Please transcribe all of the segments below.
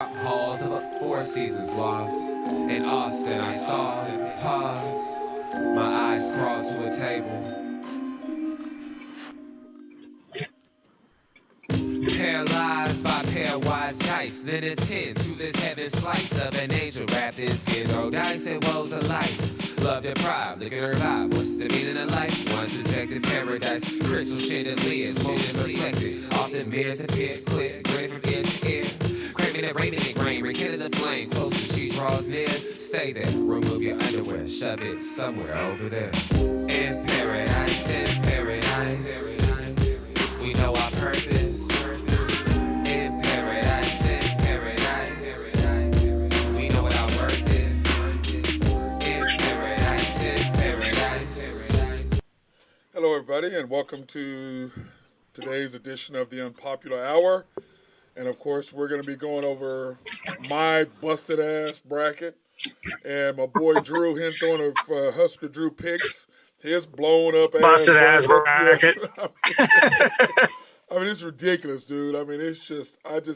Halls of a Four Seasons lost. In Austin, I saw pause. My eyes crawled to a table. Paralyzed by pairwise dice, then attend to this heaven slice of an angel wrapped in skin. Roll dice and woes of life. Love deprived, look at her vibe. What's the meaning of life? One subjective paradise. Crystal shaded lids, moments reflected. Often mirrors appear clear, gray from ear to ear. Craving that rain in the grain, rekindle the flame. Closer she draws near. Stay there, remove your underwear, shove it somewhere over there. In paradise, we know our purpose. In paradise, we know what our worth is. In paradise, Hello, everybody, and welcome to today's edition of the Unpopular Hour. And of course, we're going to be going over my busted ass bracket and my boy Drew Henthorn of Husker Drew Picks, his blown up busted ass bracket. Yeah. I mean, it's ridiculous, dude. I mean, it's just, I mean,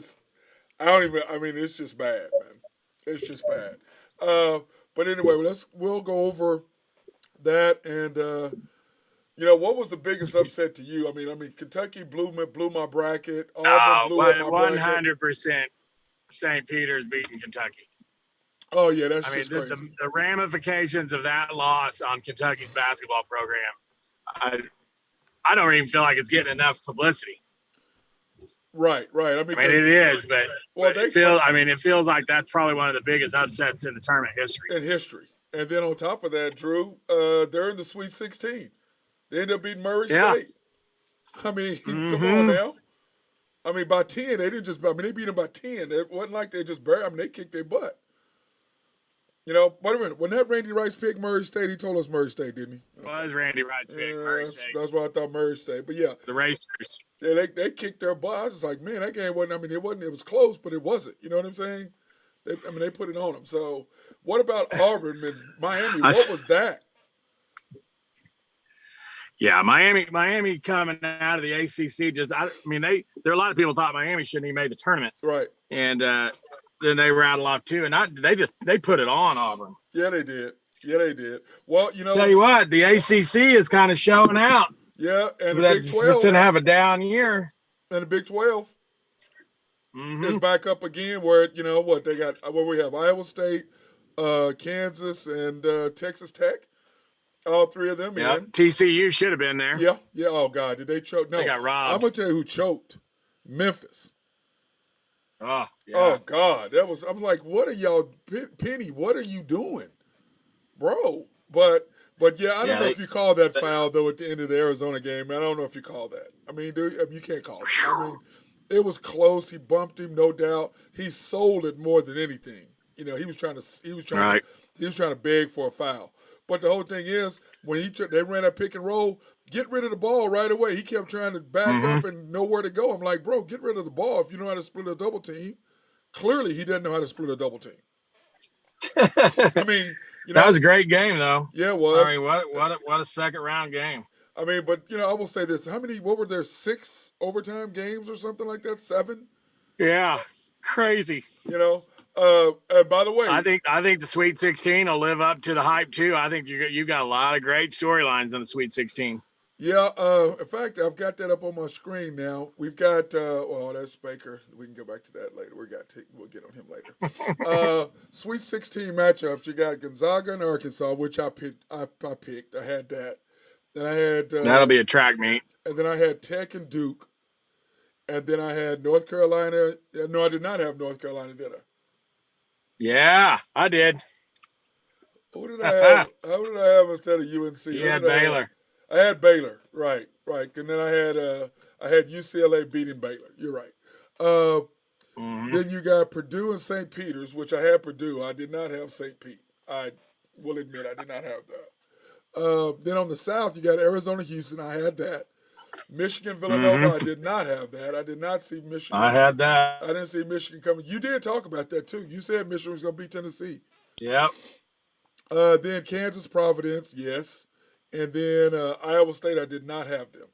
it's just bad, man. It's just bad. But anyway, we'll go over that and. What was the biggest upset to you? I mean, Kentucky blew my bracket. Auburn blew up my bracket. 100% St. Peter's beating Kentucky. Oh, yeah, that's just crazy. The ramifications of that loss on Kentucky's basketball program, I don't even feel like it's getting enough publicity. Right. I mean, it is, but it feels like that's probably one of the biggest upsets in the tournament history. And then on top of that, Drew, they're in the Sweet 16. They ended up beating Murray State. I mean, come on now. I mean, by 10, they didn't just, they beat them by 10. It wasn't like they just buried, they kicked their butt. Wait a minute. When that Randy Rice picked Murray State, he told us Murray State, didn't he? Okay. Was Randy Rice picked Murray State? That's what I thought, Murray State. But yeah. The Racers. Yeah, they kicked their butt. I was just like, man, that game wasn't, it was close, but it wasn't. You know what I'm saying? They put it on them. So what about Auburn and Miami? What was that? Yeah, Miami coming out of the ACC. There are a lot of people thought Miami shouldn't have made the tournament, right? And then they rattled off too, and they put it on Auburn. Yeah, they did. Well, tell you what, the ACC is kind of showing out. Yeah, and the Big 12 should have a down year. And the Big 12 is back up again. Where they got? Where we have Iowa State, Kansas, and Texas Tech. All three of them in. TCU should have been there. Yeah. Oh, God. Did they choke? No. They got robbed. I'm going to tell you who choked. Memphis. Oh, yeah. Oh, God. I'm like, what are y'all, Penny, what are you doing? Bro. But yeah, I don't know if you call that foul, though, at the end of the Arizona game. I don't know if you call that. I mean, you can't call it. I mean, it was close. He bumped him, no doubt. He sold it more than anything. He was trying to beg for a foul. But the whole thing is, when they ran that pick and roll, get rid of the ball right away. He kept trying to back up and know where to go. I'm like, bro, get rid of the ball if you know how to split a double team. Clearly, he doesn't know how to split a double team. I mean, that was a great game, though. Yeah, it was. I mean, what a second round game. I mean, but I will say this: what were there, 6 overtime games or something like that? 7? Yeah, crazy. And by the way, I think the Sweet 16 will live up to the hype too. I think you got a lot of great storylines in the Sweet 16. Yeah. In fact, I've got that up on my screen now. We've got that's Baker. We can go back to that later. We'll get on him later. Sweet 16 matchups. You got Gonzaga and Arkansas, which I picked. I had that. Then I had that'll be a track meet. And then I had Tech and Duke. And then I had North Carolina. No, I did not have North Carolina, did I? Yeah, I did. Who did I have? Who did I have instead of UNC? You had Baylor. I had Baylor, right. And then I had UCLA beating Baylor. You're right. Then you got Purdue and St. Peter's, which I had Purdue. I did not have St. Pete. I will admit I did not have that. Then on the South, you got Arizona, Houston. I had that. Michigan, Villanova, I did not have that. I did not see Michigan. I had that. I didn't see Michigan coming. You did talk about that, too. You said Michigan was going to beat Tennessee. Yep. Then Kansas, Providence, yes. And then Iowa State, I did not have them.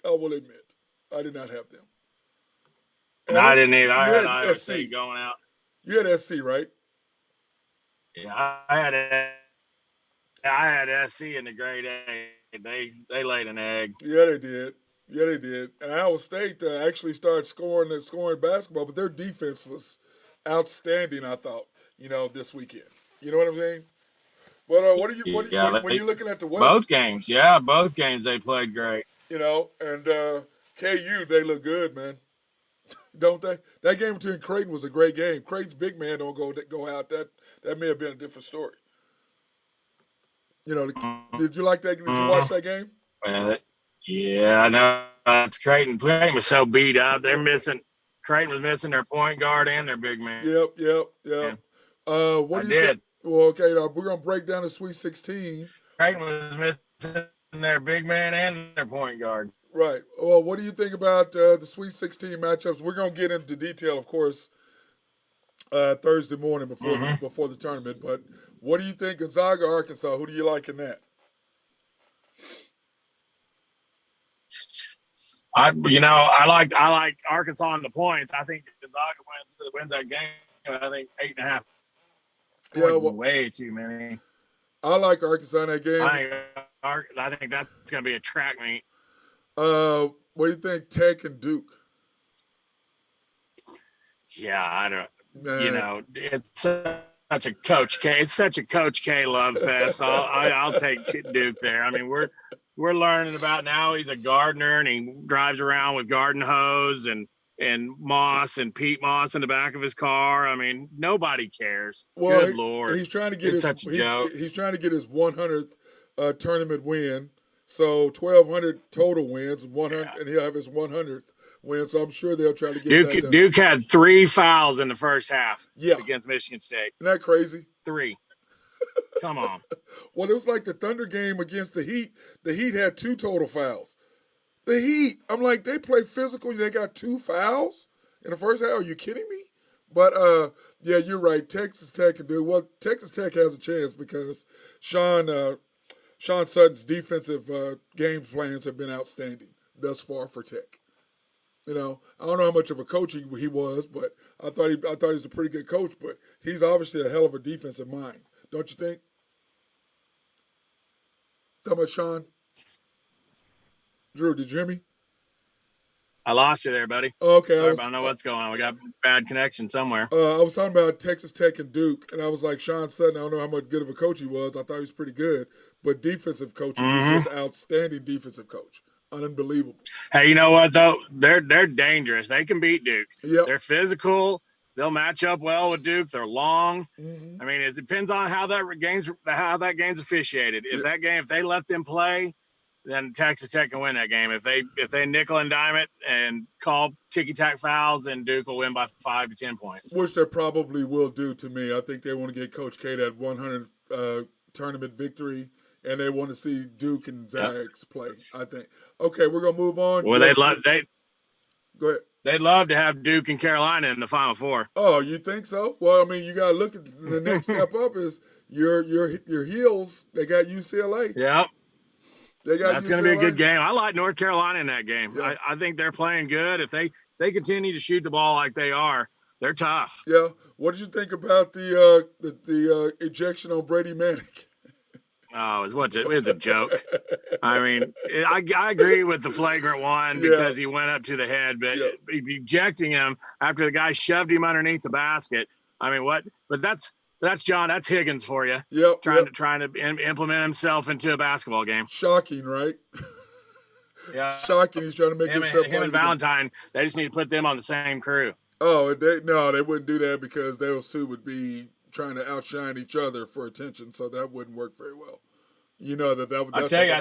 I will admit, I did not have them. And I didn't either. I had Iowa SC. State going out. You had SC, right? Yeah, I had SC in the grade A. They laid an egg. Yeah, they did. Yeah, they did. And Iowa State actually started scoring basketball, but their defense was outstanding. I thought, this weekend. You know what I'm saying? But when you looking at the West? Both games, both games they played great. And KU, they look good, man. Don't they? That game between Creighton was a great game. Creighton's big man don't go out. That may have been a different story. Did you like that? Did you watch that game? Yeah, I know. It's Creighton. Creighton was so beat up. Creighton was missing their point guard and their big man. Yep. Yeah. What do you think? Well, okay, we're going to break down the Sweet 16. Creighton was missing their big man and their point guard. Right. Well, what do you think about the Sweet 16 matchups? We're going to get into detail, of course, Thursday morning before the tournament. But what do you think, Gonzaga, Arkansas? Who do you like in that? I like Arkansas on the points. I think Gonzaga wins that game. I think 8.5 points is way too many. I like Arkansas in that game. I think that's going to be a track meet. What do you think, Tech and Duke? Yeah, I don't. It's such a Coach K. It's such a Coach K love fest. I'll take Duke there. I mean, we're learning about now. He's a gardener and he drives around with garden hose and moss and peat moss in the back of his car. I mean, nobody cares. Well, good Lord, he's trying to get it's such a joke. He's trying to get his 100th tournament win. So 1,200 total wins, 100, and he'll have his 100th win. So I'm sure they'll try to get that done. Duke had 3 fouls in the first half. Against Michigan State. Isn't that crazy? 3. Come on. Well, it was like the Thunder game against the Heat. The Heat had 2 total fouls. The Heat, I'm like, they play physical. They got 2 fouls in the first half. Are you kidding me? But yeah, you're right. Texas Tech can do well. Texas Tech has a chance because Sean Sutton's defensive game plans have been outstanding thus far for Tech. I don't know how much of a coach he was, but I thought he was a pretty good coach. But he's obviously a hell of a defensive mind, don't you think? How about Sean? Drew, did you hear me? I lost you there, buddy. Okay. Sorry, I don't know what's going on. We got bad connection somewhere. I was talking about Texas Tech and Duke, and I was like, Sean Sutton, I don't know how much good of a coach he was. I thought he was pretty good. But defensive coaching, he's just outstanding defensive coach. Unbelievable. Hey, you know what, though? They're dangerous. They can beat Duke. Yep. They're physical. They'll match up well with Duke. They're long. I mean, it depends on how that game's officiated. If they let them play, then Texas Tech can win that game. If they nickel and dime it and call ticky-tack fouls, then Duke will win by 5 to 10 points. Which they probably will do to me. I think they want to get Coach K that 100th tournament victory, and they want to see Duke and Zags play, I think. Okay, we're going to move on. Well, go ahead. They'd love to have Duke and Carolina in the Final Four. Oh, you think so? Well, I mean, you got to look at the next step up is your Heels. They got UCLA. Yeah. That's going to be a good game. I like North Carolina in that game. Yeah. I think they're playing good. If they continue to shoot the ball like they are, they're tough. Yeah. What did you think about the ejection on Brady Manick? Oh, it was a joke. I mean, I agree with the flagrant one because he went up to the head, but ejecting him after the guy shoved him underneath the basket. I mean, what? But that's John. That's Higgins for you. Yep. Trying to implement himself into a basketball game. Shocking, right? Yeah. Shocking. He's trying to make himself. Him and Valentine. They just need to put them on the same crew. Oh, they wouldn't do that because those two would be trying to outshine each other for attention, so that wouldn't work very well. You know that would. I tell you, I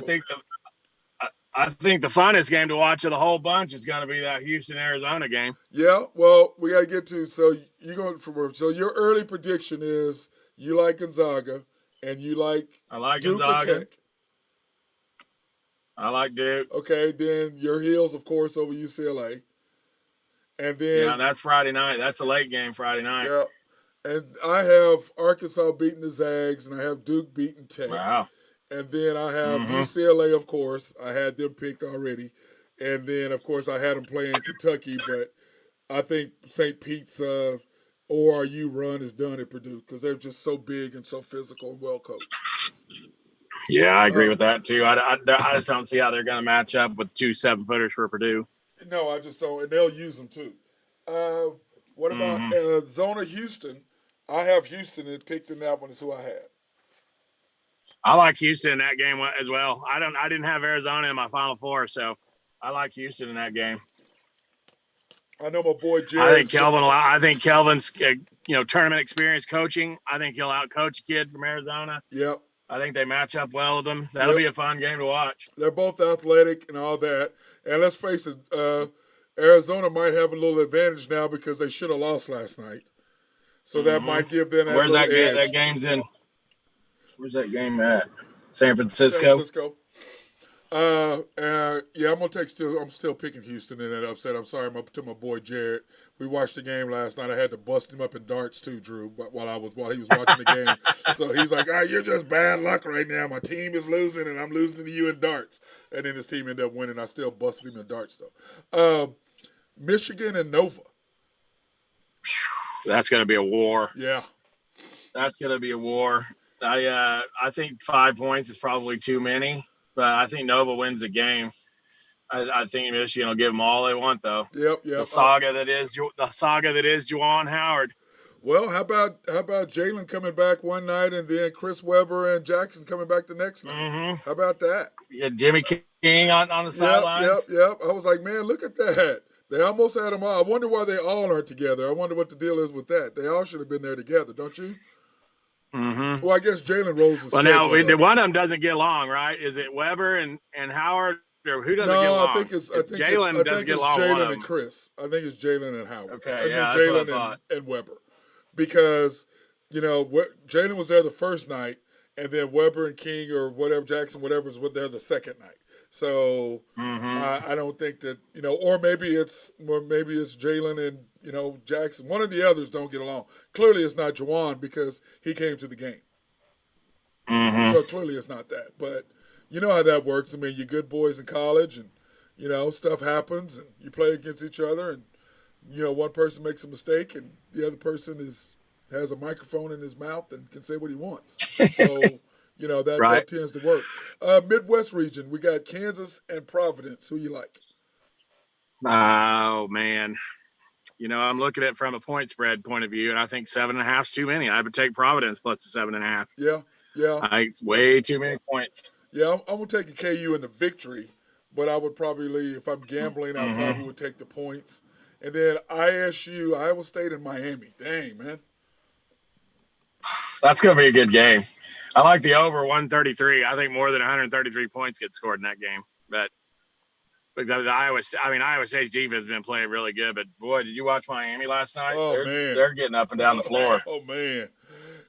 think the funnest game to watch of the whole bunch is going to be that Houston-Arizona game. Yeah, well, we got to get to. So you're going for. So your early prediction is you like Gonzaga and you like. I like Duke Gonzaga. or Tech? I like Duke. Okay, then your Heels, of course, over UCLA. And then that's Friday night. That's a late game Friday night. Yeah, and I have Arkansas beating the Zags, and I have Duke beating Tech. Wow. And then I have UCLA, of course. I had them picked already. And then, of course, I had them playing Kentucky. But I think St. Pete's ORU run is done at Purdue because they're just so big and so physical and well coached. Yeah, I agree with that too. I just don't see how they're going to match up with 2 7-footers for Purdue. No, I just don't, and they'll use them too. What about Zona Houston? I have Houston and picked in that one is who I had. I like Houston in that game as well. I didn't have Arizona in my Final Four, so I like Houston in that game. I know my boy Jared. I think Kelvin's tournament experience coaching. I think he'll outcoach a kid from Arizona. Yep. I think they match up well with them. That'll be a fun game to watch. They're both athletic and all that. And let's face it, Arizona might have a little advantage now because they should have lost last night. So that might give them Where's that game? edge. That game's in. Where's that game at? San Francisco. San Francisco. Yeah, I'm still picking Houston in that upset. I'm sorry to my boy Jared. We watched the game last night. I had to bust him up in darts too, Drew, while he was watching the game. So he's like, you're just bad luck right now. My team is losing and I'm losing to you in darts. And then his team ended up winning. I still busted him in darts though. Michigan and Nova. That's going to be a war. Yeah. That's going to be a war. I think 5 points is probably too many, but I think Nova wins the game. I think Michigan will give them all they want, though. Yep. The saga that is Juwan Howard. Well, how about Jalen coming back one night and then Chris Webber and Jackson coming back the next night? Mm-hmm. How about that? Yeah, Jimmy King on the sidelines. Yep. I was like, man, look at that. They almost had them all. I wonder why they all aren't together. I wonder what the deal is with that. They all should have been there together, don't you? Mm-hmm. Well, I guess Jalen Rose is. Well, now one of them doesn't get along, right? Is it Weber and Howard, or who doesn't get along? No, I think it's Jalen doesn't get along. Jalen and Chris. I think it's Jalen and Howard. Okay, Jalen and Weber, because Jalen was there the first night, and then Weber and King or whatever Jackson, whatever was there the second night. So I don't think that or maybe it's Jalen and Jackson. One of the others don't get along. Clearly, it's not Juwan because he came to the game. Mm-hmm. So clearly, it's not that. But you know how that works. I mean, you're good boys in college, and stuff happens, and you play against each other, and one person makes a mistake, and the other person has a microphone in his mouth and can say what he wants. So. That tends to work. Midwest region, we got Kansas and Providence. Who you like? Oh, man. I'm looking at it from a point spread point of view, and I think 7.5 is too many. I would take Providence plus the 7.5. Yeah. I think it's way too many points. Yeah, I'm going to take a KU in the victory, but I would probably, if I'm gambling, I probably would take the points. And then ISU, Iowa State, and Miami. Dang, man. That's going to be a good game. I like the over 133. I think more than 133 points get scored in that game. But because Iowa State's defense has been playing really good. But, boy, did you watch Miami last night? Oh, man. They're getting up and down the floor. Oh, man.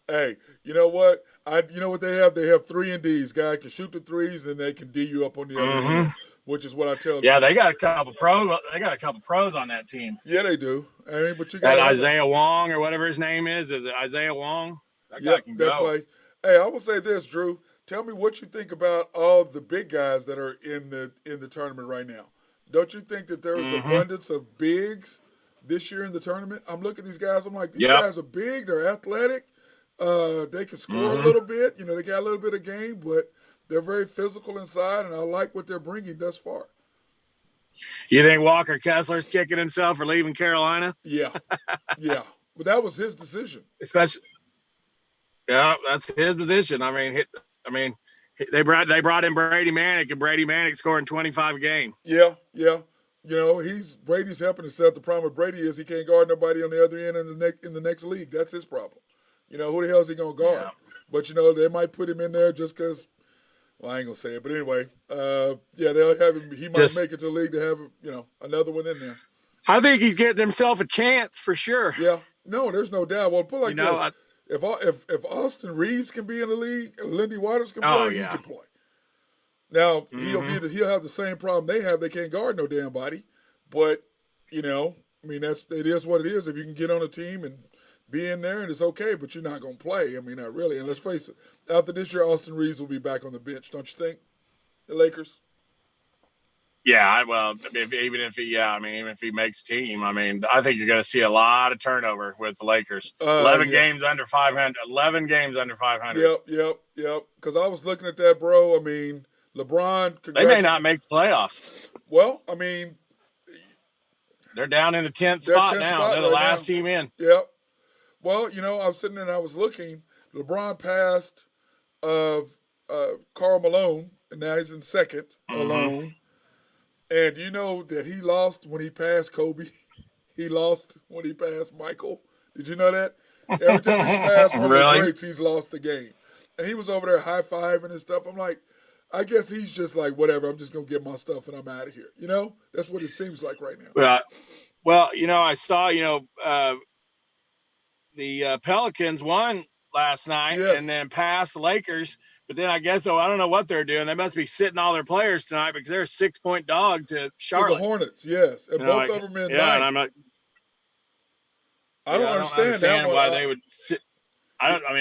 Hey, you know what? You know what they have? They have 3 and Ds. Guy can shoot the threes, then they can D you up on the other end, which is what I tell them. Yeah, they got a couple pros. They got a couple pros on that team. Yeah, they do. I mean, but you got Isaiah Wong or whatever his name is. Is it Isaiah Wong? That guy can go. Play. Hey, I will say this, Drew. Tell me what you think about all the big guys that are in the tournament right now. Don't you think that there is abundance of bigs this year in the tournament? I'm looking at these guys. I'm like, these guys are big. They're athletic. They can score a little bit. They got a little bit of game, but they're very physical inside, and I like what they're bringing thus far. You think Walker Kessler's kicking himself for leaving Carolina? Yeah. But that was his decision. Especially. Yeah, that's his position. I mean, they brought in Brady Manick, and Brady Manick scoring 25 a game. Yeah. Brady's helping himself. The problem with Brady is he can't guard nobody on the other end in the next league. That's his problem. Who the hell is he gonna guard? Yeah. But they might put him in there just because. Well, I ain't gonna say it, but anyway, they'll have him. He might make it to the league to have another one in there. I think he's getting himself a chance for sure. Yeah, no, there's no doubt. Well, put like this. If Austin Reeves can be in the league, Lindy Waters can play, he can play. Now he'll have the same problem they have. They can't guard no damn body. But it is what it is. If you can get on a team and be in there, and it's okay, but you're not gonna play. Not really. And let's face it, after this year, Austin Reeves will be back on the bench, don't you think? The Lakers. Yeah, well, even if he makes team, I think you're going to see a lot of turnover with the Lakers. 11 games under 500. 11 games under 500. Yep. Because I was looking at that, bro. I mean, LeBron. They may not make the playoffs. Well, I mean, they're down in the 10th spot now. They're the last team in. Yep. Well, I was sitting there and I was looking. LeBron passed Karl Malone, and now he's in second alone. And do you know that he lost when he passed Kobe? He lost when he passed Michael. Did you know that? Every time he's passed one of the greats, he's lost the game. And he was over there high-fiving and stuff. I'm like, I guess he's just like, whatever, I'm just going to get my stuff and I'm out of here. That's what it seems like right now. Well, I saw, the Pelicans won last night and then passed the Lakers. But then I guess, I don't know what they're doing. They must be sitting all their players tonight because they're a 6-point dog to Charlotte. To the Hornets, yes. And both of them in 9. And I'm not. I don't understand why they would sit. Unless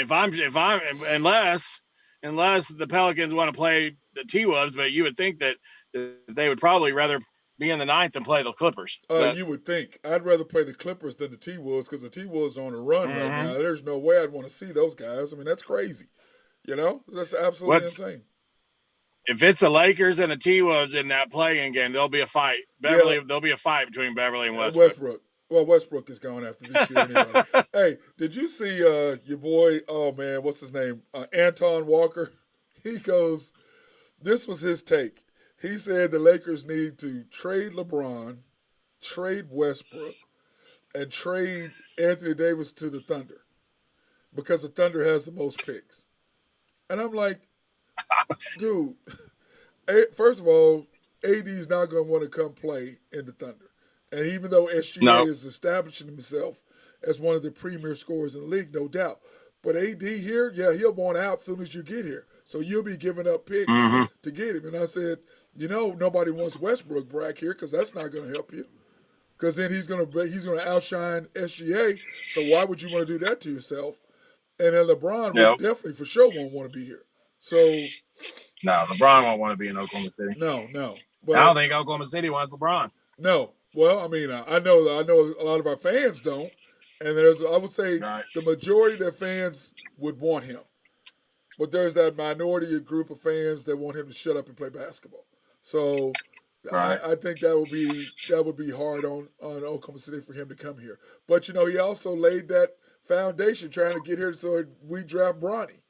the Pelicans want to play the T-Wolves, but you would think that they would probably rather be in the 9th than play the Clippers. You would think. I'd rather play the Clippers than the T-Wolves because the T-Wolves are on a run right now. There's no way I'd want to see those guys. That's crazy. That's absolutely insane. If it's the Lakers and the T-Wolves in that play-in game, there'll be a fight. There'll be a fight between Beverly and Westbrook. Well, Westbrook is going after this year anyway. Hey, did you see your boy, what's his name? Anton Walker? He goes, this was his take. He said the Lakers need to trade LeBron, trade Westbrook, and trade Anthony Davis to the Thunder because the Thunder has the most picks. And I'm like, dude, first of all, AD's not going to want to come play in the Thunder. And even though SGA is establishing himself as one of the premier scorers in the league, no doubt. But AD here, he'll want out as soon as you get here. So you'll be giving up picks to get him. And I said, nobody wants Westbrook back here because that's not going to help you. Because then he's going to outshine SGA. So why would you want to do that to yourself? And then LeBron would definitely for sure won't want to be here. So no, LeBron won't want to be in Oklahoma City. No. But I don't think Oklahoma City wants LeBron. No. Well, I know a lot of our fans don't. And I would say the majority of their fans would want him. But there's that minority group of fans that want him to shut up and play basketball. So I think that would be hard on Oklahoma City for him to come here. But he also laid that foundation trying to get here so we draft Bronny.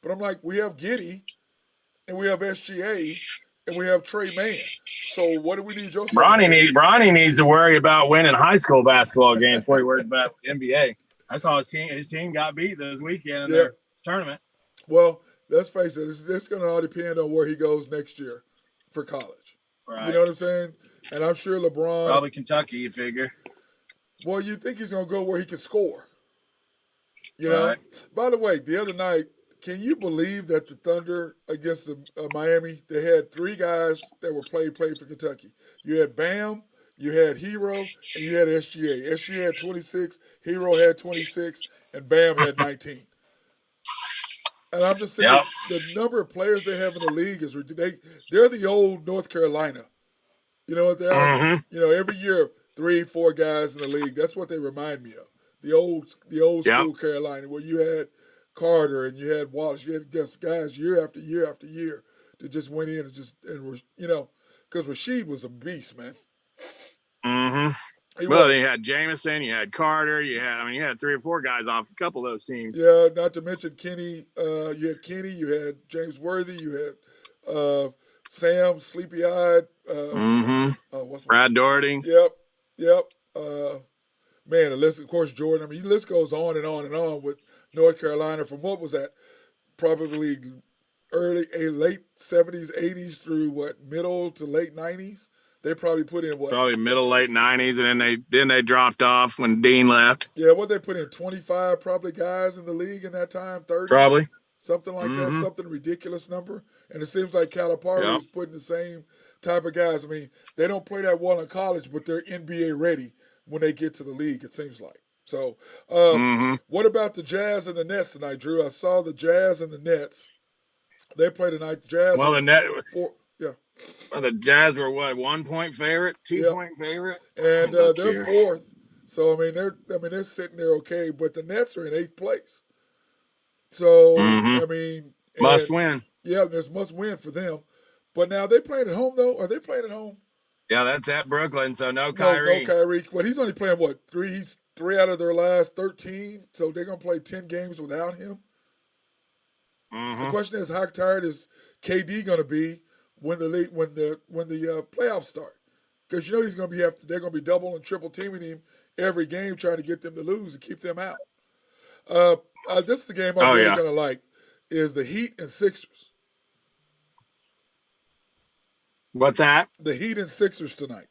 But I'm like, we have Giddey, and we have SGA, and we have Trey Mann. So what do we need Joseph? Bronny needs to worry about winning high school basketball games before he worries about NBA. I saw his team got beat this weekend in their tournament. Well, let's face it, it's going to all depend on where he goes next year for college. Right. You know what I'm saying? And I'm sure LeBron. Probably Kentucky, you figure. Well, you think he's going to go where he can score. Right. By the way, the other night, can you believe that the Thunder against Miami, they had 3 guys that were played for Kentucky. You had Bam, you had Hero, and you had SGA. SGA had 26, Hero had 26, and Bam had 19. And I'm just saying the number of players they have in the league is ridiculous. They're the old North Carolina. You know what they are? Every year 3-4 guys in the league. That's what they remind me of. The old school Carolina, where you had Carter and you had Wallace, you had guys year after year after year that just went in because Rasheed was a beast, man. Well, you had Jameson, you had Carter, you had 3 or 4 guys off a couple of those teams. Yeah, not to mention Kenny. You had Kenny, you had James Worthy, you had Sam Sleepy Eyed. Brad Doherty. Yep. Man, the list, of course, Jordan. The list goes on and on and on with North Carolina from what was that? Probably late 70s, 80s through middle to late 90s. They probably put in what? Probably middle, late 90s, and then they dropped off when Dean left. Yeah, what they put in 25 probably guys in the league in that time, 30? Probably. Something like that, something ridiculous number. And it seems like Calipari is putting the same type of guys. They don't play that well in college, but they're NBA ready when they get to the league, it seems like. So, what about the Jazz and the Nets tonight, Drew? I saw the Jazz and the Nets. They play tonight. The Jazz. Well, Well, the Jazz were what, 1 point favorite, 2 point favorite, and they're fourth. So they're sitting there okay, but the Nets are in 8th place. So I mean, must win. Yeah, there's must win for them. But now they playing at home though. Are they playing at home? Yeah, that's at Brooklyn. So no Kyrie. No Kyrie. Well, he's only playing what, 3? He's 3 out of their last 13. So they're gonna play 10 games without him. The question is, how tired is KD gonna be when the playoffs start? Because he's gonna they're gonna be double and triple teaming him every game, trying to get them to lose and keep them out. This is the game I'm really gonna like, is the Heat and Sixers. What's that? The Heat and Sixers tonight.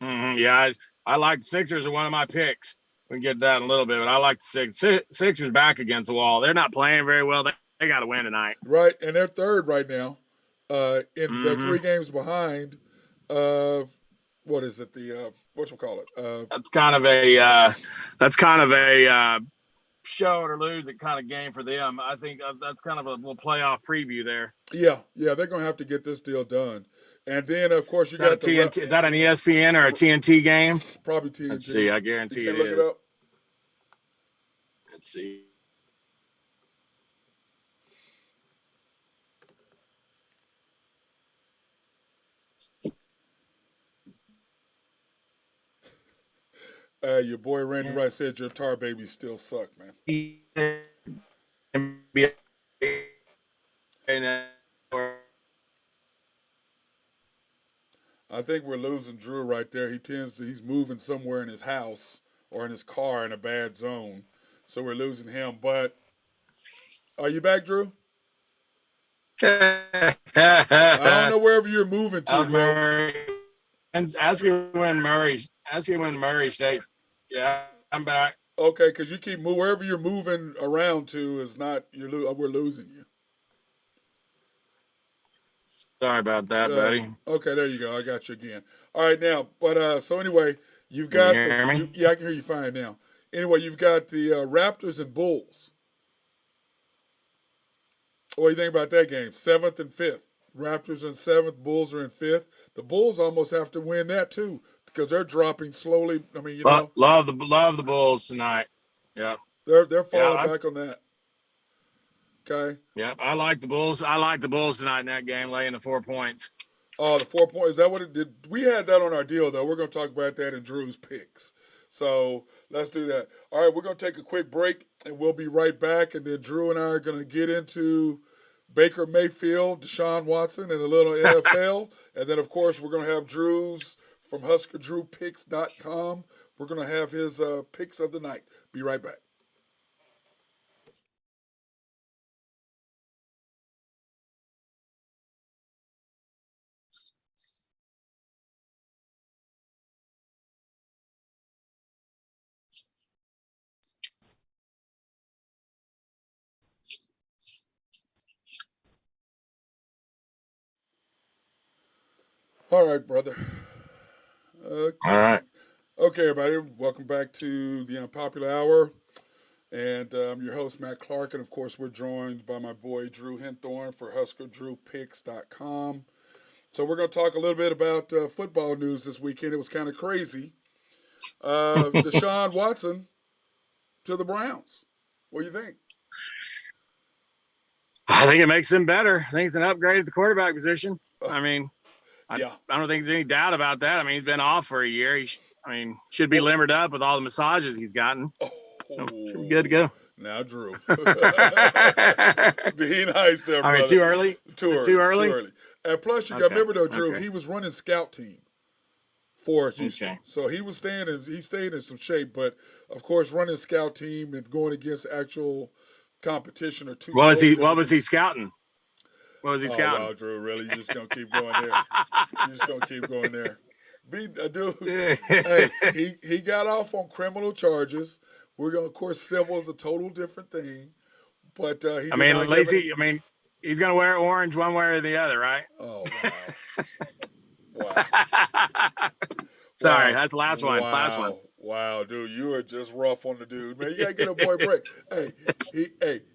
Yeah, I like the Sixers are one of my picks. We can get that in a little bit, but I like the Sixers back against the wall. They're not playing very well. They got to win tonight. Right, and they're third right now. They're 3 games behind. What is it? The whatchamacallit? That's kind of a show it or lose it kind of game for them. I think that's kind of a little playoff preview there. Yeah, they're gonna have to get this deal done. And then, of course, you got TNT. Is that an ESPN or a TNT game? Probably TNT. Let's see. I guarantee it look is. It up? Let's see. Your boy Randy Rice said your tar babies still suck, man. I think we're losing Drew right there. He's moving somewhere in his house or in his car in a bad zone. So we're losing him. But are you back, Drew? I don't know wherever you're moving to, bro. And ask him when Murray stays. Yeah, I'm back. Okay, because you keep wherever you're moving around to is not we're losing you. Sorry about that, buddy. Okay, there you go. I got you again. All right, now, but so anyway, you've got can you hear me? Yeah, I can hear you fine now. Anyway, you've got the Raptors and Bulls. What do you think about that game? 7th and 5th. Raptors in 7th, Bulls are in 5th. The Bulls almost have to win that too because they're dropping slowly. I mean, love the Bulls tonight. Yeah, they're falling back on that. Okay. Yep, I like the Bulls. I like the Bulls tonight in that game, laying the 4 points. Oh, the 4 points. Is that what it did? We had that on our deal, though. We're going to talk about that in Drew's picks. So let's do that. All right, we're going to take a quick break, and we'll be right back. And then Drew and I are going to get into Baker Mayfield, Deshaun Watson, and a little NFL. And then, of course, we're going to have Drew's from HuskerDrewPicks.com. We're going to have his picks of the night. Be right back. All right, brother. All right. Okay, everybody. Welcome back to the Unpopular Hour. And I'm your host, Matt Clark. And, of course, we're joined by my boy, Drew Henthorn for HuskerDrewPicks.com. So we're going to talk a little bit about football news this weekend. It was kind of crazy. Deshaun Watson to the Browns. What do you think? I think it makes him better. I think it's an upgrade at the quarterback position. I mean, I don't think there's any doubt about that. I mean, he's been off for a year. He should be limbered up with all the massages he's gotten. So should be good to go. Now, Drew. Be nice there, brother. I mean, too early? Too early. And plus, you got to remember, though, Drew, he was running scout team for Houston. Okay. So he stayed in some shape. But, of course, running scout team and going against actual competition are two. What was he scouting? What was he scouting? Oh, wow, Drew, really? You're just going to keep going there. You're just going to keep going there. Dude, hey, he got off on criminal charges. We're going to, of course, civil is a total different thing. But he's going to wear orange one way or the other, right? Oh, wow. Sorry, that's the last one. Last one. Wow, dude, you are just rough on the dude, man. You gotta get a boy a break.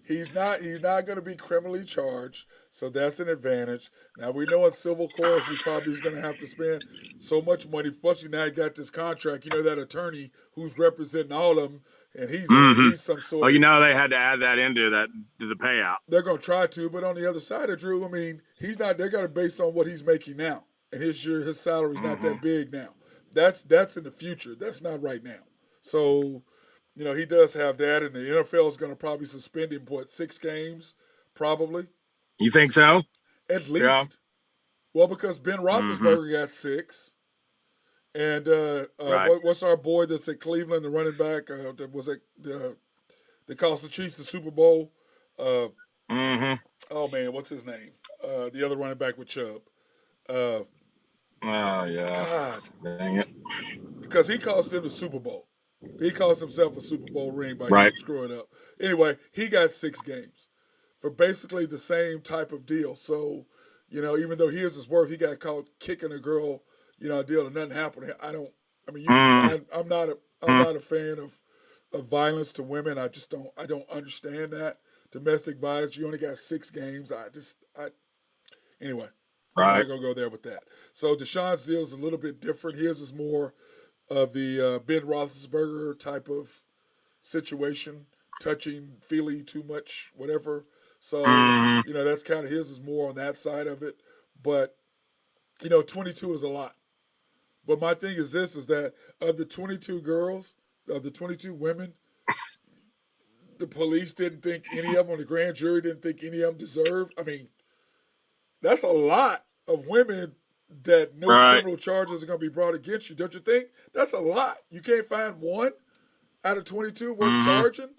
He's not gonna be criminally charged, so that's an advantage. Now we know in civil court he probably is gonna have to spend so much money. Especially now he got this contract. You know that attorney who's representing all of them, and he's some Well, sort of. they had to add that into the payout. They're gonna try to, but on the other side of Drew, I mean, he's not. They're gonna based on what he's making now, and his salary's not that big now. That's in the future. That's not right now. So, he does have that, and the NFL is going to probably suspend him, 6 games, probably. You think so? At least. Yeah. Well, because Ben Roethlisberger got 6. And Right. what's our boy that's at Cleveland, the running back, that cost the Chiefs the Super Bowl? Oh, man, what's his name? The other running back with Chubb. Oh, yeah. God. Dang it. Because he cost them the Super Bowl. He cost himself a Super Bowl ring by Right. screwing up. Anyway, he got 6 games for basically the same type of deal. So, even though here's his worth, he got caught kicking a girl, a deal and nothing happened. I'm not a fan of violence to women. I don't understand that. Domestic violence, you only got 6 games. Anyway. Right. I'm not going to go there with that. So Deshaun's deal is a little bit different. His is more of the Ben Roethlisberger type of situation, touching, feeling too much, whatever. So, that's kind of his is more on that side of it. But, 22 is a lot. But my thing is this, is that of the 22 girls, of the 22 women, the police didn't think any of them, the grand jury didn't think any of them deserved. I mean, that's a lot of women that no criminal charges are going to be brought against you, don't you think? That's a lot. You can't find one out of 22 worth charging.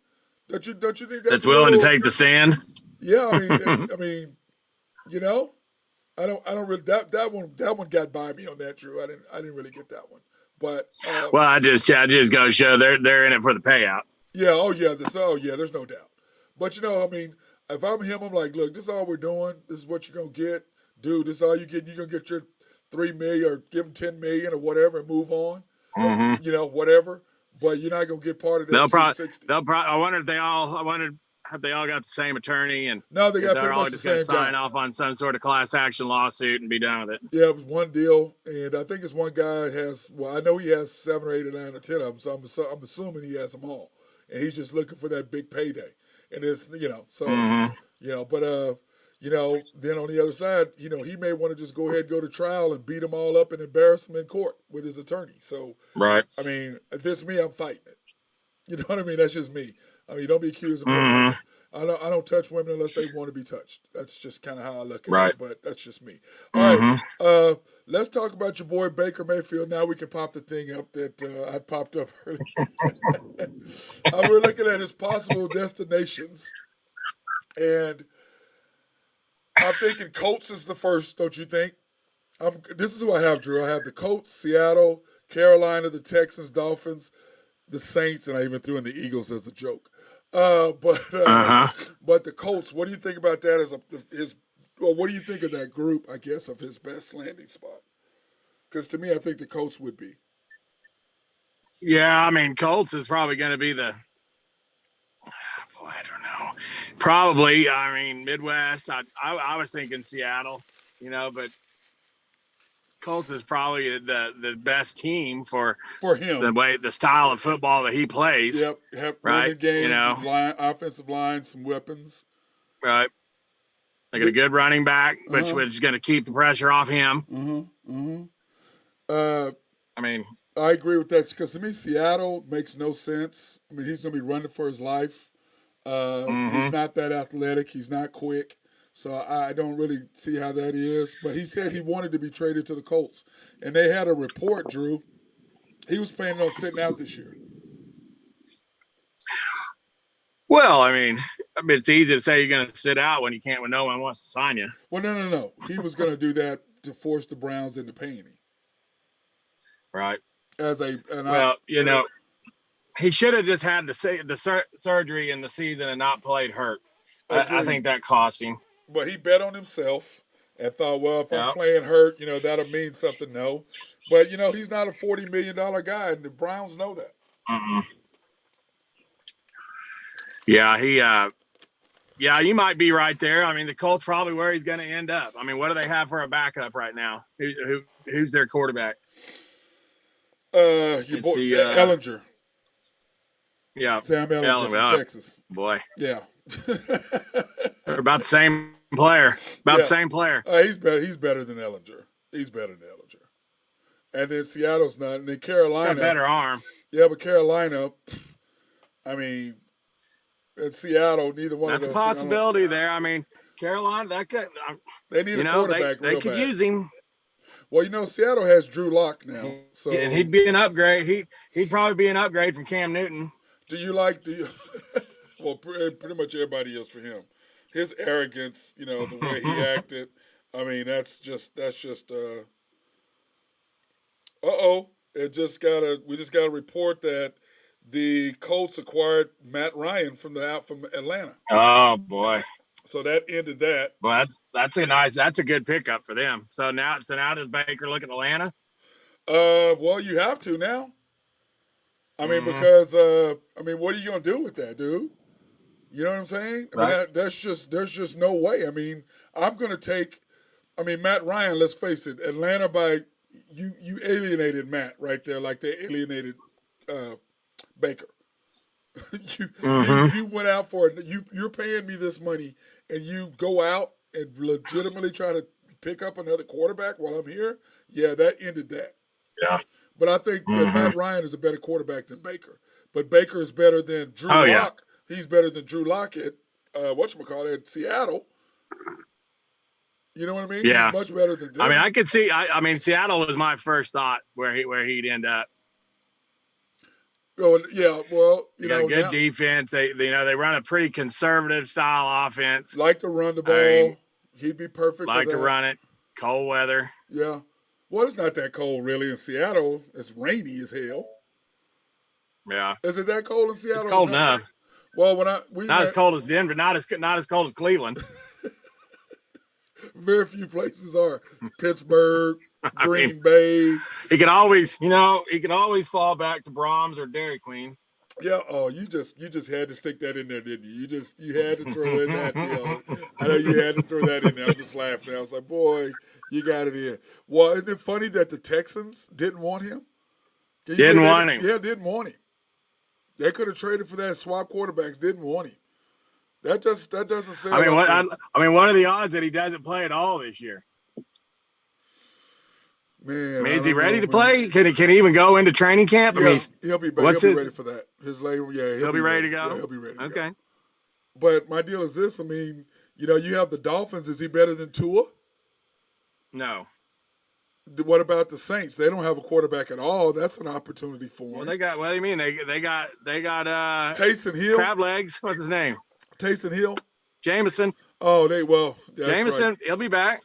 Don't you think that's willing to take the stand? Yeah, I mean, I don't really that one got by me on that, Drew. I didn't really get that one, but well, I just go to show they're in it for the payout. Yeah, there's no doubt. But if I'm him, I'm like, look, this is all we're doing. This is what you're gonna get, dude. This is all you get. You're gonna get your $3 million or give them $10 million or whatever and move on. Whatever. But you're not gonna get part of that. I wonder if they all got the same attorney and no, they got they're pretty all much just the gonna same guy. sign off on some sort of class action lawsuit and be done with it. Yeah, it was one deal, and I think it's one guy has. Well, I know he has 7 or 8 or 9 or 10 of them, so I'm assuming he has them all, and he's just looking for that big payday. And it's but then on the other side, he may want to just go ahead and go to trial and beat them all up and embarrass them in court with his attorney. So right. I mean, if it's me, I'm fighting it. You know what I mean? That's just me. I mean, don't be accused of me. I don't touch women unless they want to be touched. That's just kind of how I look at it. But that's just me. All right. Let's talk about your boy Baker Mayfield. Now we can pop the thing up that I popped up earlier. We're looking at his possible destinations, and I'm thinking Colts is the first. Don't you think? This is who I have, Drew. I have the Colts, Seattle, Carolina, the Texans, Dolphins, the Saints, and I even threw in the Eagles as a joke. But the Colts, what do you think about that what do you think of that group, I guess, of his best landing spot? Because to me, I think the Colts would be. Yeah, I mean, Colts is probably going to be I don't know. Probably, I mean, Midwest. I was thinking Seattle, but Colts is probably the best team for him. The style of football that he plays. Yep. Right. Game, offensive line, some weapons. Right. They got a good running back, which is going to keep the pressure off him. I mean, I agree with that because to me, Seattle makes no sense. I mean, he's going to be running for his life. He's not that athletic. He's not quick. So I don't really see how that is. But he said he wanted to be traded to the Colts. And they had a report, Drew. He was planning on sitting out this year. Well, I mean, it's easy to say you're going to sit out when no one wants to sign you. Well, no. He was going to do that to force the Browns into paying him. Right. He should have just had the surgery in the season and not played hurt. I think that cost him. But he bet on himself and thought, well, if I'm playing hurt, that'll mean something. No. But, he's not a $40 million guy, and the Browns know that. Yeah, you might be right there. I mean, the Colts probably where he's going to end up. I mean, what do they have for a backup right now? Who's their quarterback? Your boy Ellinger. Yeah, Sam Ellinger from Texas. Boy, yeah, they're about the same player. The same player. He's better. He's better than Ellinger. He's better than Ellinger. And then Seattle's not. And then Carolina, got a better arm. Yeah, but Carolina, I mean, and Seattle, neither one of those. That's a possibility there. I mean, Carolina, that could. They need a quarterback. They could use him. Well, Seattle has Drew Lock now, so and he'd be an upgrade. He'd probably be an upgrade from Cam Newton. Do you like well, pretty much everybody else for him. His arrogance, the way he acted. I mean, that's just. We just got a report that the Colts acquired Matt Ryan from Atlanta. Oh boy! So that ended that. Well, that's a good pickup for them. So now does Baker look at Atlanta? Well, you have to now. I mean, because what are you gonna do with that, dude? You know what I'm saying? I mean, there's just no way. I mean, I'm gonna take. I mean, Matt Ryan. Let's face it, Atlanta by you alienated Matt right there, like they alienated Baker. You went out for it. You're paying me this money, and you go out and legitimately try to pick up another quarterback while I'm here. Yeah, that ended that. Yeah. But I think that Matt Ryan is a better quarterback than Baker. But Baker is better than Drew Lock. Yeah. He's better than Drew Lock at Seattle. You know what I mean? Yeah. He's much better than them. I mean, I could see. I mean, Seattle was my first thought where he'd end up. Oh yeah, well, you got a good defense. They run a pretty conservative style offense. Like to run the ball. He'd be perfect. Like for that. To run it. Cold weather. Yeah. Well, it's not that cold really in Seattle. It's rainy as hell. Yeah. Is it that cold in Seattle? It's cold enough. Well, as cold as Denver, not as cold as Cleveland. Very few places are. Pittsburgh, Green Bay. He could always fall back to Brahms or Dairy Queen. Yeah. Oh, you just had to stick that in there, didn't you? You had to throw in that. I know you had to throw that in there. I was just laughing. I was like, boy, you got it in. Well, isn't it funny that the Texans didn't want him? Didn't want him. Yeah, didn't want him. They could have traded for that. Swap quarterbacks. Didn't want him. That doesn't say. I mean, what are the odds that he doesn't play at all this year? Man, I mean, is he ready to play? Can he even go into training camp? Yeah, I mean, he'll be ready for that. His labor, he'll be ready to go. Yeah, he'll be ready to go. Okay. But my deal is this. I mean, you have the Dolphins. Is he better than Tua? No. What about the Saints? They don't have a quarterback at all. That's an opportunity for them. Well, they got. What do you mean? They got Taysom Hill. Crab legs. What's his name? Taysom Hill. Jameson. Oh, Jameson. Right. He'll be back.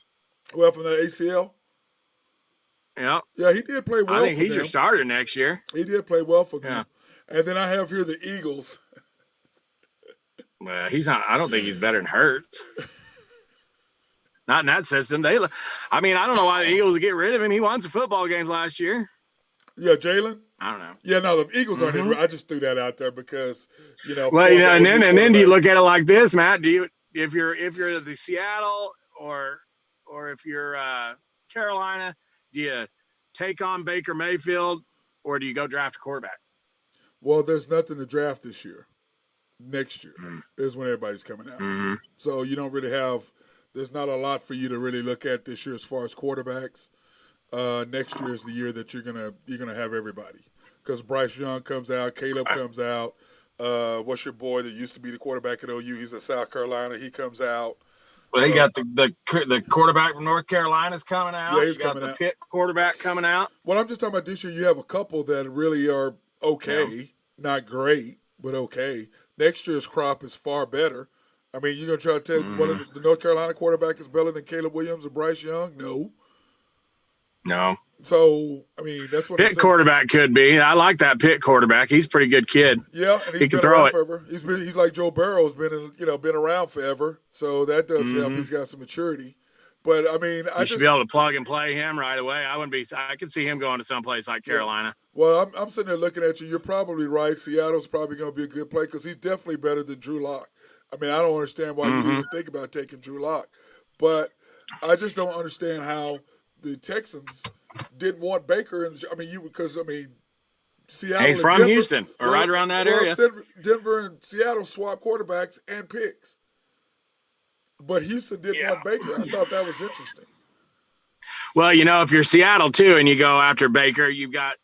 Well, from the ACL. Yeah. Yeah, he did play well. I think he's your starter next year. He did play well for them. Yeah. And then I have here the Eagles. Well, he's not. I don't think he's better than Hurts. Not in that system. I don't know why the Eagles would get rid of him. He won some football games last year. Yeah, Jalen. I don't know. Yeah, no, the Eagles aren't in. I just threw that out there because Well, and then do you look at it like this, Matt? Do you if you're the Seattle or if you're Carolina, do you take on Baker Mayfield or do you go draft a quarterback? Well, there's nothing to draft this year. Next year is when everybody's coming out. Mm-hmm. So you don't really have. There's not a lot for you to really look at this year as far as quarterbacks. Next year is the year that you're gonna have everybody because Bryce Young comes out, Caleb comes out. What's your boy that used to be the quarterback at OU? He's at South Carolina. He comes out. Well, they got the quarterback from North Carolina's coming out. Yeah, he's coming out. The Pitt quarterback coming out. Well, I'm just talking about this year. You have a couple that really are okay, not great, but okay. Next year's crop is far better. I mean, you're going to try to tell one of the North Carolina quarterback is better than Caleb Williams or Bryce Young? No. So, I mean, that's what Pitt quarterback could be. I like that Pitt quarterback. He's a pretty good kid. Yeah, and he can throw it. Forever. He's like Joe Burrow's been around forever. So that does help. He's got some maturity. But I mean, you should be able to plug and play him right away. I could see him going to someplace like Carolina. Well, I'm sitting there looking at you. You're probably right. Seattle's probably going to be a good play because he's definitely better than Drew Lock. I mean, I don't understand why you'd even think about taking Drew Lock, but I just don't understand how the Texans didn't want Baker. Because Seattle. He's from Denver, Houston or right around that area. Denver and Seattle swapped quarterbacks and picks, but Houston didn't want Baker. I thought that was interesting. Well, if you're Seattle too, and you go after Baker, you've got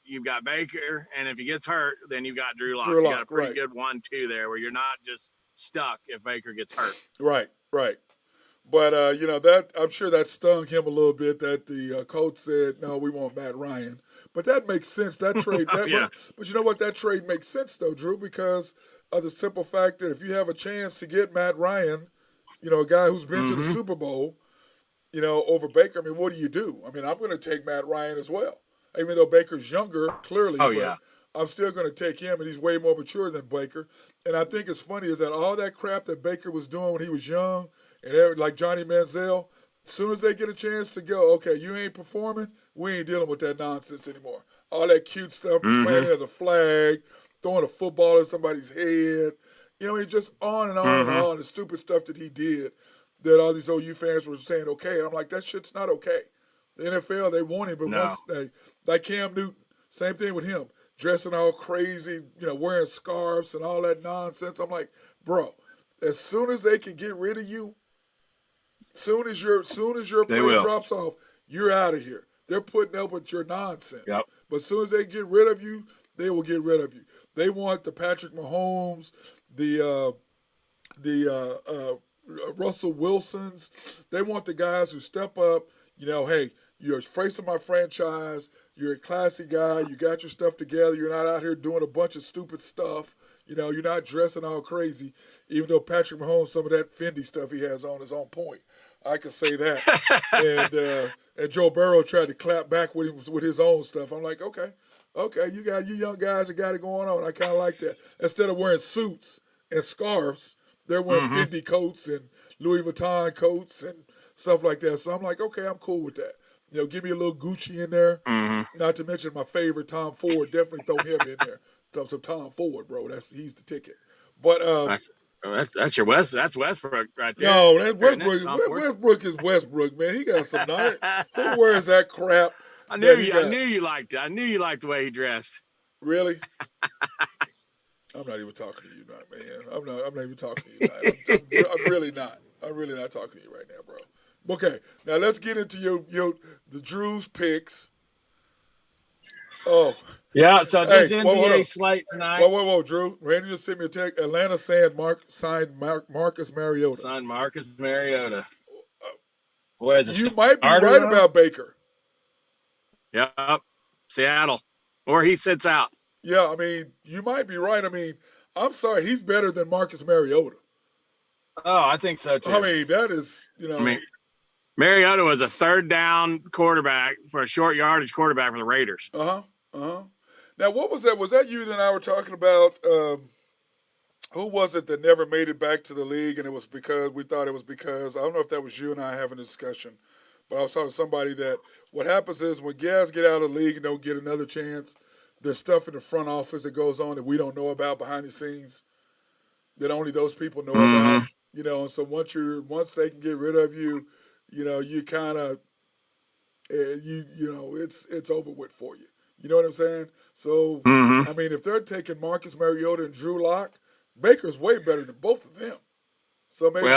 Baker, and if he gets hurt, then you've got Drew Lock. You got a pretty good 1-2 there, where you're not just stuck if Baker gets hurt. Right. But that I'm sure that stung him a little bit that the coach said, "No, we want Matt Ryan." But that makes sense. That trade. But you know what? That trade makes sense though, Drew, because of the simple fact that if you have a chance to get Matt Ryan, a guy who's been to the Super Bowl. Over Baker, I mean, what do? I mean, I'm going to take Matt Ryan as well. Even though Baker's younger, clearly, I'm still going to take him, and he's way more mature than Baker. And I think it's funny is that all that crap that Baker was doing when he was young, and like Johnny Manziel, as soon as they get a chance to go, okay, you ain't performing, we ain't dealing with that nonsense anymore. All that cute stuff, planting at the flag, throwing a football at somebody's head, he's just on and on and on, the stupid stuff that he did. That all these OU fans were saying okay, and I'm like, that shit's not okay. The NFL, they want him, but once like Cam Newton, same thing with him, dressing all crazy, wearing scarves and all that nonsense. I'm like, bro, as soon as they can get rid of you, soon as your play drops off, you're out of here. They're putting up with your nonsense. Yep. But as soon as they get rid of you, they will get rid of you. They want the Patrick Mahomes, the Russell Wilsons. They want the guys who step up, hey, you're a face of my franchise. You're a classy guy. You got your stuff together. You're not out here doing a bunch of stupid stuff. You're not dressing all crazy, even though Patrick Mahomes, some of that Fendi stuff he has on is on point. I can say that. And Joe Burrow tried to clap back with him with his own stuff. I'm like, okay, you young guys that got it going on. I kind of like that. Instead of wearing suits and scarves, they're wearing Fendi coats and Louis Vuitton coats and stuff like that. So I'm like, okay, I'm cool with that. Give me a little Gucci in there. Not to mention my favorite, Tom Ford. Definitely throw him in there. Some Tom Ford, bro. He's the ticket. But that's your West. That's Westbrook right there. No, that's Westbrook. Westbrook is Westbrook, man. He got some nice. Who wears that crap? I knew you liked it. I knew you liked the way he dressed. Really? I'm not even talking to you, man. I'm not even talking to you. I'm really not. I'm really not talking to you right now, bro. Okay, now let's get into the Drew's picks. Oh. Yeah, so just NBA slate tonight. Whoa, Drew. Randy just sent me a text. Atlanta signed Marcus Mariota. Signed Marcus Mariota. Boy, you might be right about Baker. Yep. Seattle. Or he sits out. Yeah, I mean, you might be right. I mean, I'm sorry, he's better than Marcus Mariota. Oh, I think so too. I mean, that is, Mariota was a third down quarterback for a short yardage quarterback for the Raiders. Now, what was that? Was that you and I were talking about? Who was it that never made it back to the league? And it was because we thought it was because I don't know if that was you and I having a discussion, but I was talking to somebody that what happens is when guys get out of the league and don't get another chance, there's stuff in the front office that goes on that we don't know about behind the scenes that only those people know about. And so once they can get rid of you, you kind of it's over with for you. You know what I'm saying? So I mean, if they're taking Marcus Mariota and Drew Lock, Baker's way better than both of them. So maybe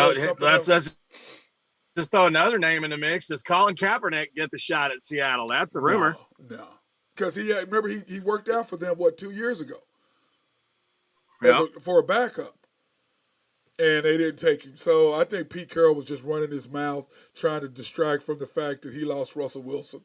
let's just throw another name in the mix. Does Colin Kaepernick get the shot at Seattle? That's a rumor. No. Because he worked out for them, 2 years ago? For a backup. And they didn't take him. So I think Pete Carroll was just running his mouth, trying to distract from the fact that he lost Russell Wilson.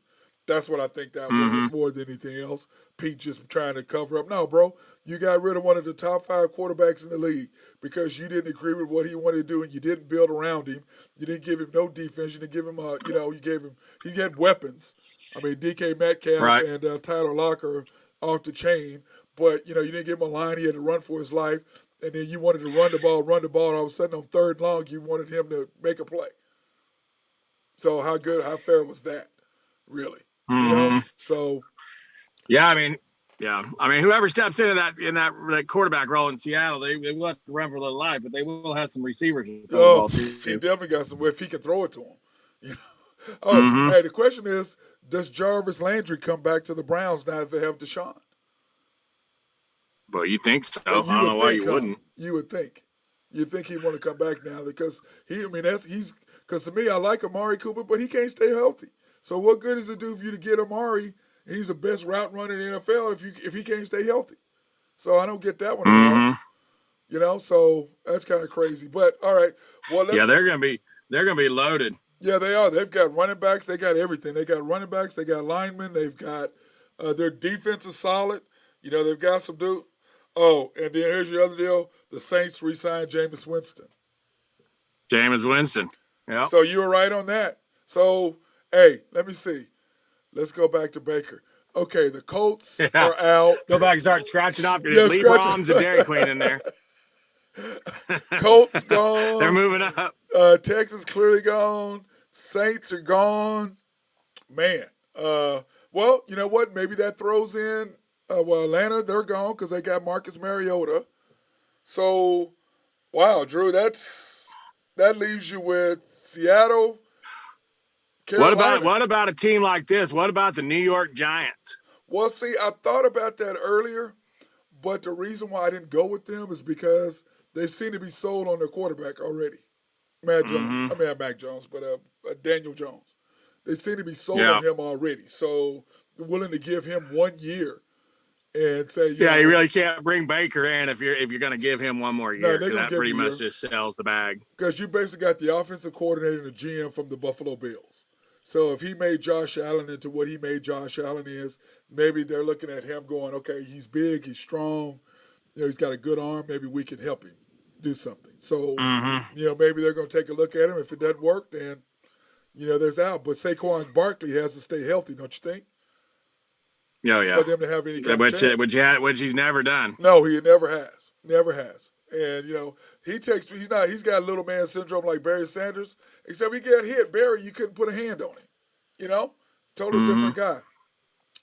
That's what I think that was more than anything else. Pete just trying to cover up. No, bro, you got rid of one of the top 5 quarterbacks in the league because you didn't agree with what he wanted to do and you didn't build around him. You didn't give him no defense. You didn't give him, he had weapons. I mean, DK Metcalf and Tyler Locker off the chain. But, you didn't give him a line. He had to run for his life. And then you wanted to run the ball. And all of a sudden on third long, you wanted him to make a play. So how fair was that, really? Mm-hmm. So. Yeah, I mean, whoever steps into that quarterback role in Seattle, they will have to run for their life, but they will have some receivers to throw the ball to. He definitely got some. If he can throw it to him, Mm-hmm. Hey, the question is, does Jarvis Landry come back to the Browns now that they have Deshaun? Well, you think so? I don't know why you wouldn't. You would think. You think he'd want to come back now because because to me, I like Amari Cooper, but he can't stay healthy. So what good does it do for you to get Amari? He's the best route runner in the NFL if he can't stay healthy. So I don't get that one at all. So that's kind of crazy. But all right, well, they're gonna be loaded. Yeah, they are. They've got running backs. They got everything. They got running backs. They got linemen. They've got their defense is solid. They've got some dude. Oh, and then here's your other deal: the Saints re-signed Jameis Winston. Yeah. So you were right on that. So hey, let me see. Let's go back to Baker. Okay, the Colts are out. Go back and start scratching off your Lee Brahms and Dairy Queen in there. Colts gone. They're moving up. Texas clearly gone. Saints are gone. Man. Well, you know what? Maybe that throws in. Atlanta, they're gone because they got Marcus Mariota. So, wow, Drew, that leaves you with Seattle, Carolina. What about a team like this? What about the New York Giants? Well, see, I thought about that earlier, but the reason why I didn't go with them is because they seem to be sold on their quarterback already. Matt Jones. I mean, not Mac Jones, but Daniel Jones. They seem to be sold on him already. So they're willing to give him 1 year and say, you really can't bring Baker in if you're going to give him one more year. No, that pretty much just sells the bag. Because you basically got the offensive coordinator and the GM from the Buffalo Bills. So if he made Josh Allen into what he made Josh Allen is, maybe they're looking at him going, okay, he's big, he's strong, he's got a good arm, maybe we can help him do something. So, maybe they're going to take a look at him. If it doesn't work, then, there's out. But Saquon Barkley has to stay healthy, don't you think? Oh, yeah. For them to have any kind of chance. Which he's never done. No, he never has. Never has. And, he's got little man syndrome like Barry Sanders, except he got hit. Barry, you couldn't put a hand on him. Totally different guy.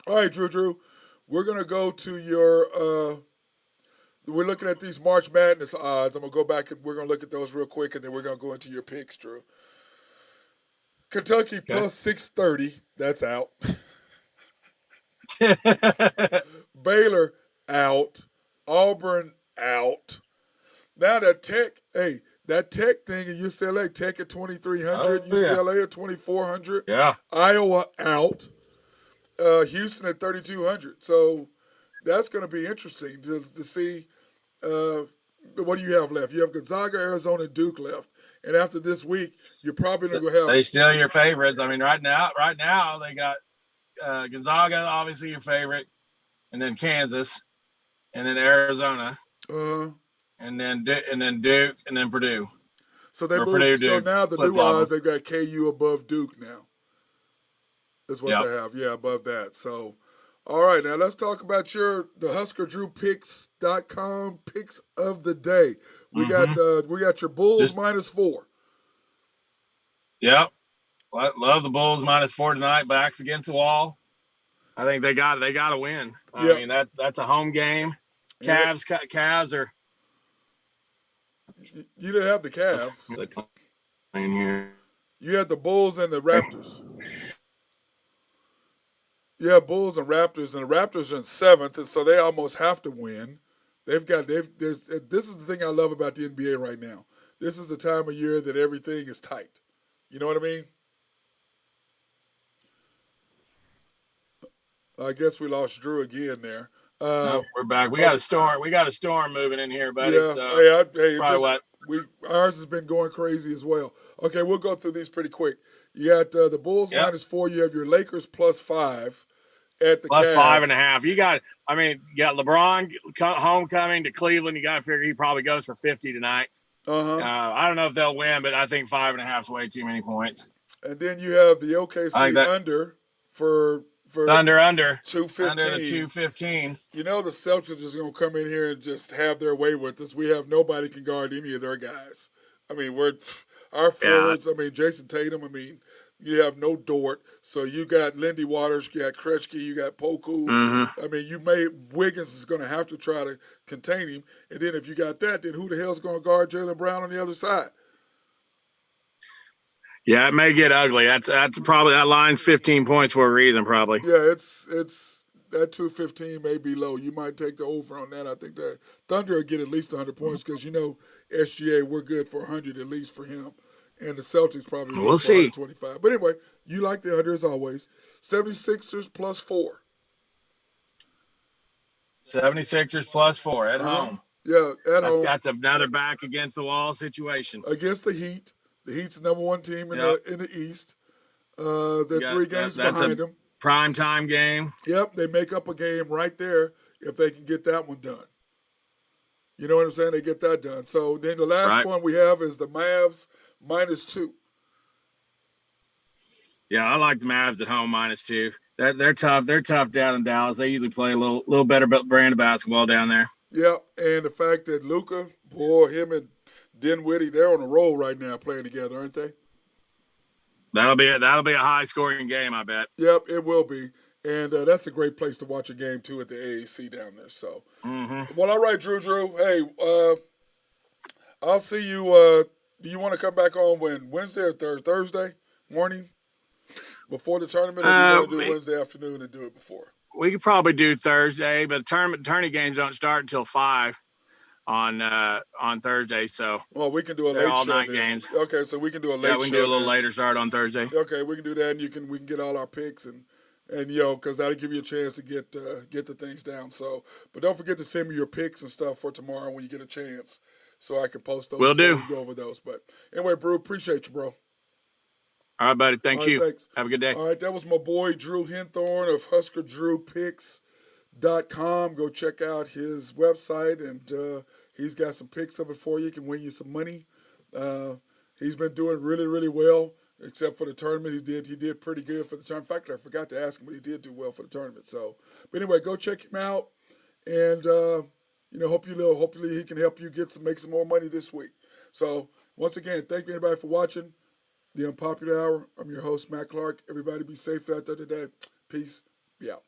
All right, Drew, we're going to go to your we're looking at these March Madness odds. I'm going to go back and we're going to look at those real quick, and then we're going to go into your picks, Drew. Kentucky plus 630. That's out. Baylor out. Auburn out. Now that Tech thing in UCLA, Tech at 2,300, UCLA at 2,400. Yeah. Iowa out. Houston at 3,200. So that's going to be interesting to see. What do you have left? You have Gonzaga, Arizona, and Duke left. And after this week, you're probably going to have. They still your favorites. I mean, right now they got Gonzaga, obviously your favorite, and then Kansas, and then Arizona, and then Duke, and then Purdue. So they moved. So now the new odds, they've got KU above Duke now. That's what they have. Yeah, above that. So, all right, now let's talk about the HuskerDrewPicks.com picks of the day. We got your Bulls -4. Yep. Love the Bulls -4 tonight. Backs against the wall. I think they got to win. I mean, that's a home game. Cavs are. You didn't have the Cavs. You had the Bulls and the Raptors. Yeah, Bulls and Raptors, and the Raptors are in 7th, and so they almost have to win. This is the thing I love about the NBA right now. This is the time of year that everything is tight. You know what I mean? I guess we lost Drew again there. No, we're back. We got a storm. We got a storm moving in here, buddy. Yeah. So ours has been going crazy as well. Okay, we'll go through these pretty quick. You got the Bulls -4. You have your Lakers +5 at the plus Cavs. 5.5. You got LeBron homecoming to Cleveland. You got to figure he probably goes for 50 tonight. I don't know if they'll win, but I think 5.5 is way too many points. And then you have the OKC under for under 215. Under the 215. The Celtics are just going to come in here and just have their way with us. We have nobody can guard any of their guys. I mean, our forwards. I mean, Jason Tatum. I mean, You have no Dort. So you got Lindy Waters, you got Kretschke, you got Poku. Mm-hmm. I mean, Wiggins is going to have to try to contain him. And then if you got that, then who the hell's going to guard Jaylen Brown on the other side? Yeah, it may get ugly. That's probably that line's 15 points for a reason, probably. Yeah, it's that 215 may be low. You might take the over on that. I think the Thunder will get at least 100 points because SGA, we're good for 100 at least for him, and the Celtics probably We'll for see. 125. But anyway, you like the under as always. 76ers plus 4. 76ers plus 4 at home. Yeah, at home. That's another back against the wall situation. Against the Heat. The Heat's the number one team in the East. They're 3 games behind them. Prime time game. Yep, they make up a game right there if they can get that one done. You know what I'm saying? They get that done. So then the last one we have is the Mavs -2. Yeah, I like the Mavs at home -2. They're tough. They're tough down in Dallas. They usually play a little better brand of basketball down there. Yep, and the fact that Luka, boy, him and Dinwiddie, they're on a roll right now playing together, aren't they? That'll be a high scoring game, I bet. Yep, it will be, and that's a great place to watch a game too at the AAC down there. So, Well, all right, Drew. Hey, I'll see you. Do you want to come back on Wednesday or Thursday morning before the tournament, or do you want to do Wednesday afternoon and do it before? We could probably do Thursday, but tourney games don't start until 5 on Thursday. So we can do a late all show night then. games. Okay, so we can do a late show. Yeah, we can do a little later start on Thursday. Okay, we can do that, and we can get all our picks and because that'll give you a chance to get the things down. So, but don't forget to send me your picks and stuff for tomorrow when you get a chance, so I can post those. Will do. Go over those. But anyway, Brew, appreciate you, bro. All right, buddy. Thank you. Thanks. Have a good day. All right, that was my boy Drew Henthorn of HuskerDrewPicks.com. Go check out his website, and he's got some picks of it for you. He can win you some money. He's been doing really, really well, except for the tournament. He did pretty good for the tournament. In fact, I forgot to ask him, but he did do well for the tournament. So, but anyway, go check him out, and hopefully he can help you make some more money this week. So, once again, thank you everybody for watching the Unpopular Hour. I'm your host, Matt Clark. Everybody be safe out there today. Peace. Be out.